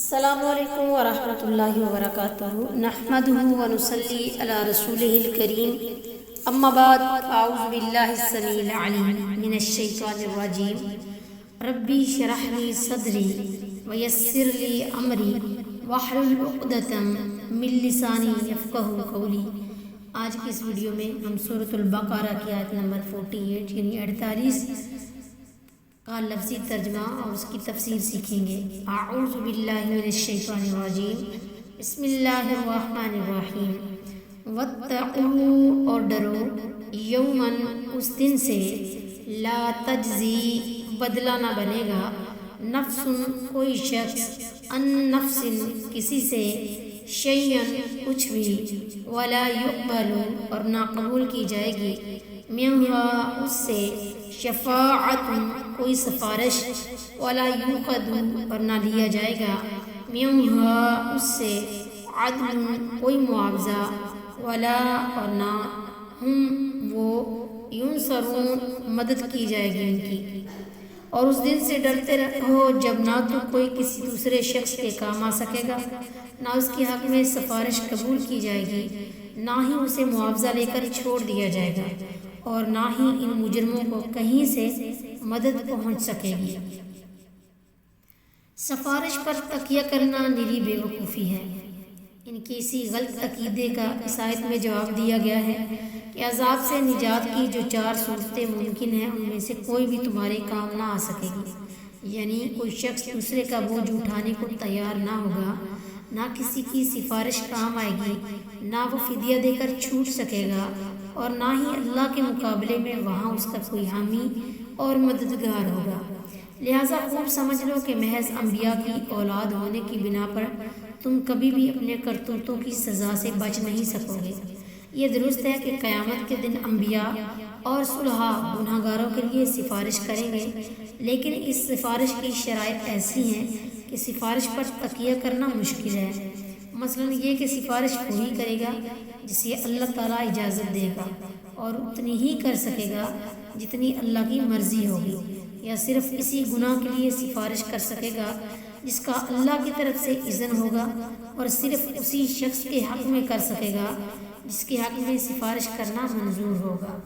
السلام علیکم ورحمۃ اللہ وبرکاتہ نحمدہ ونصلی علی رسولہ الکریم اما بعد اعوذ باللہ السمیع العلیم من الشیطان الرجیم ربی اشرح لی صدری ویسر لی امری واحلل عقدۃ من لسانی یفقہوا قولی۔ آج کی اس ویڈیو میں ہم سورۃ البقرہ کی آیت نمبر 48 یعنی 48 کا لفظی ترجمہ اور اس کی تفسیر سیکھیں گے۔ اعوذ باللہ من الشیطان الرجیم، بسم اللہ الرحمن الرحیم۔ واتقوا اور ڈرو، یوماً اس دن سے، لا تجزی بدلہ نہ بنے گا، نفس کوئی شخص، ان نفس کسی سے، شیئن کچھ بھی، ولا یقبل اور نہ قبول کی جائے گی، منہا اس سے، شفاعت کوئی سفارش، ولا یؤخذ اور نہ لیا جائے گا، منہا اس سے، عدل کوئی معاوضہ، ولا اور نہ، ہم وہ، ینصرون مدد کی جائے گی ان کی۔ اور اس دن سے ڈرتے رہو جب نہ تو کوئی کسی دوسرے شخص کے کام آ سکے گا، نہ اس کے حق میں سفارش قبول کی جائے گی، نہ ہی اسے معاوضہ لے کر چھوڑ دیا جائے گا، اور نہ ہی ان مجرموں کو کہیں سے مدد پہنچ سکے گی۔ سفارش پر تکیہ کرنا نری بے وقوفی ہے۔ ان کی اسی غلط عقیدے کا اس آیت میں جواب دیا گیا ہے کہ عذاب سے نجات کی جو 4 صورتیں ممکن ہیں ان میں سے کوئی بھی تمہارے کام نہ آ سکے گی، یعنی کوئی شخص دوسرے کا بوجھ اٹھانے کو تیار نہ ہوگا، نہ کسی کی سفارش کام آئے گی، نہ وہ فدیہ دے کر چھوٹ سکے گا، اور نہ ہی اللہ کے مقابلے میں وہاں اس کا کوئی حامی اور مددگار ہوگا۔ لہٰذا خوب سمجھ لو کہ محض انبیاء کی اولاد ہونے کی بنا پر تم کبھی بھی اپنے کرتوتوں کی سزا سے بچ نہیں سکو گے۔ یہ درست ہے کہ قیامت کے دن انبیاء اور صلحاء گناہ گاروں کے لیے سفارش کریں گے، لیکن اس سفارش کی شرائط ایسی ہیں کہ سفارش پر تکیہ کرنا مشکل ہے۔ مثلاً یہ کہ سفارش وہی کرے گا جسے اللہ تعالیٰ اجازت دے گا، اور اتنی ہی کر سکے گا جتنی اللہ کی مرضی ہوگی، یا صرف اسی گناہ کے لیے سفارش کر سکے گا جس کا اللہ کی طرف سے اذن ہوگا، اور صرف اسی شخص کے حق میں کر سکے گا جس کے حق میں سفارش کرنا منظور ہوگا۔